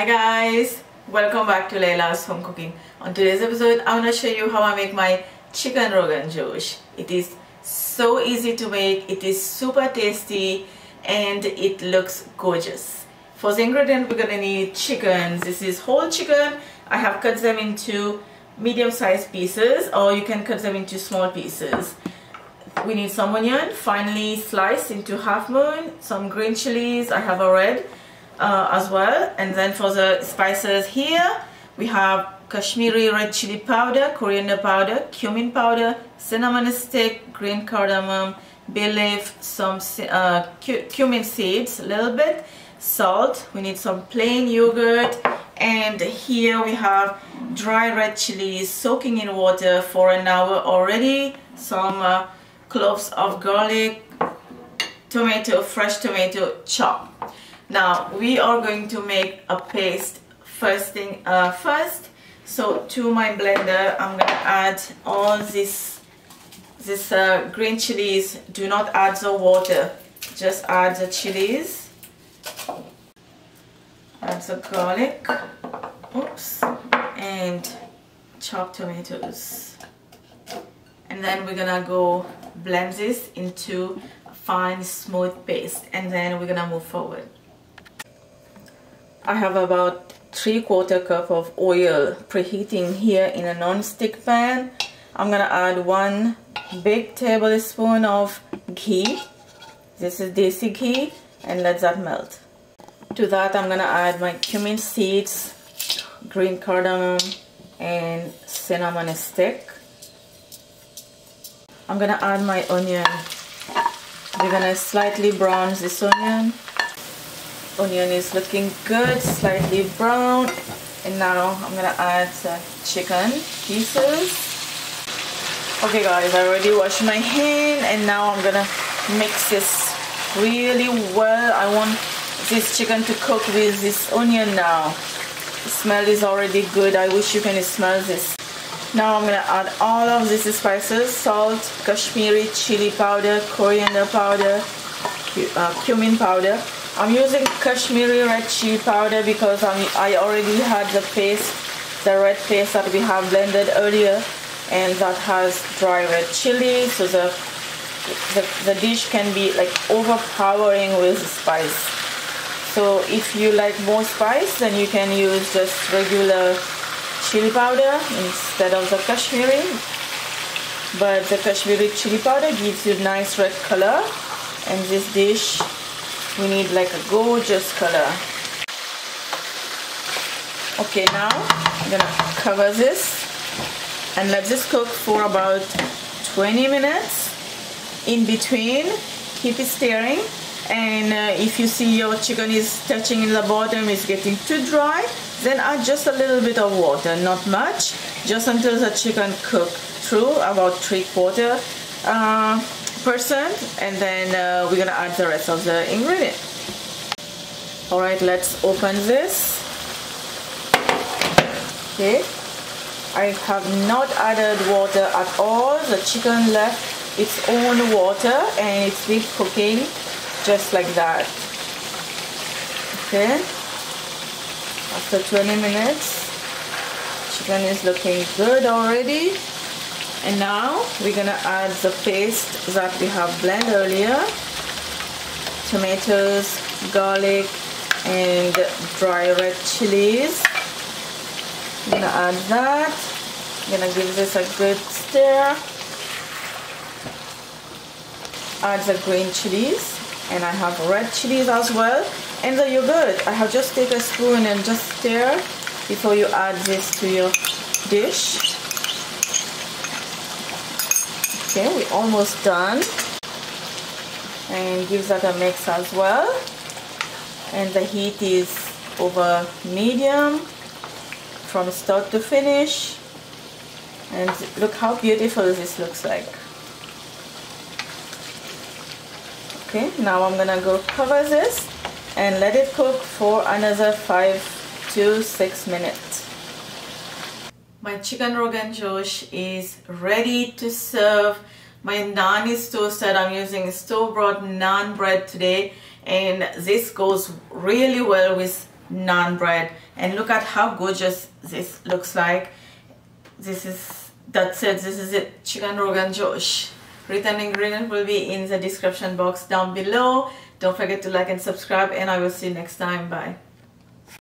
Hi guys, welcome back to Laila's Home Cooking. On today's episode, I'm going to show you how I make my chicken Rogan Josh. It is so easy to make, it is super tasty, and it looks gorgeous. For the ingredient, we're going to need chicken. This is whole chicken. I have cut them into medium-sized pieces, or you can cut them into small pieces. We need some onion, finely sliced into half moon, some green chilies. I have a red as well. And then for the spices here, we have Kashmiri red chili powder, coriander powder, cumin powder, cinnamon stick, green cardamom, bay leaf, some cumin seeds, a little bit, salt. We need some plain yogurt, and here we have dry red chilies soaking in water for an hour already, some cloves of garlic, tomato, fresh tomato chopped. Now we are going to make a paste first. So to my blender, I'm gonna add all this green chilies. Do not add the water, just add the chilies, add the garlic, oops, and chopped tomatoes. And then we're gonna go blend this into a fine smooth paste, and then we're gonna move forward. I have about 3/4 cup of oil preheating here in a non-stick pan. I'm gonna add 1 big tablespoon of ghee. This is desi ghee, and let that melt. To that I'm gonna add my cumin seeds, green cardamom, and cinnamon stick. I'm gonna add my onion. We're gonna slightly brown this onion. Onion is looking good, slightly brown. And now I'm gonna add the chicken pieces. Okay guys, I already washed my hand, and now I'm gonna mix this really well. I want this chicken to cook with this onion now. The smell is already good. I wish you can smell this. Now I'm gonna add all of these spices: salt, Kashmiri chili powder, coriander powder, cumin powder. I'm using Kashmiri red chili powder because I already had the paste, the red paste that we have blended earlier, and that has dry red chili, so the dish can be like overpowering with spice. So if you like more spice, then you can use just regular chili powder instead of the Kashmiri. But the Kashmiri chili powder gives you nice red color, and this dish we need like a gorgeous color. Okay, now I'm gonna cover this and let this cook for about 20 minutes. In between, keep it stirring, and if you see your chicken is touching in the bottom, it's getting too dry, then add just a little bit of water, not much, just until the chicken cook through about 3/4%, and then we're gonna add the rest of the ingredient. Alright, let's open this. Okay, I have not added water at all. The chicken left its own water, and it's been cooking just like that. Okay, after 20 minutes, chicken is looking good already. And now we're gonna add the paste that we have blended earlier: tomatoes, garlic, and dry red chilies. I'm gonna add that. I'm gonna give this a good stir. Add the green chilies, and I have red chilies as well, and the yogurt. I have just take a spoon and just stir before you add this to your dish. Okay, we're almost done, and give that a mix as well. And the heat is over medium from start to finish, and look how beautiful this looks like. Okay, now I'm gonna go cover this and let it cook for another 5 to 6 minutes. My chicken Rogan Josh is ready to serve. My naan is toasted. I'm using store-bought naan bread today, and this goes really well with naan bread. And look at how gorgeous this looks like. That's it. This is it. Chicken Rogan Josh. Written ingredient will be in the description box down below. Don't forget to like and subscribe, and I will see you next time. Bye.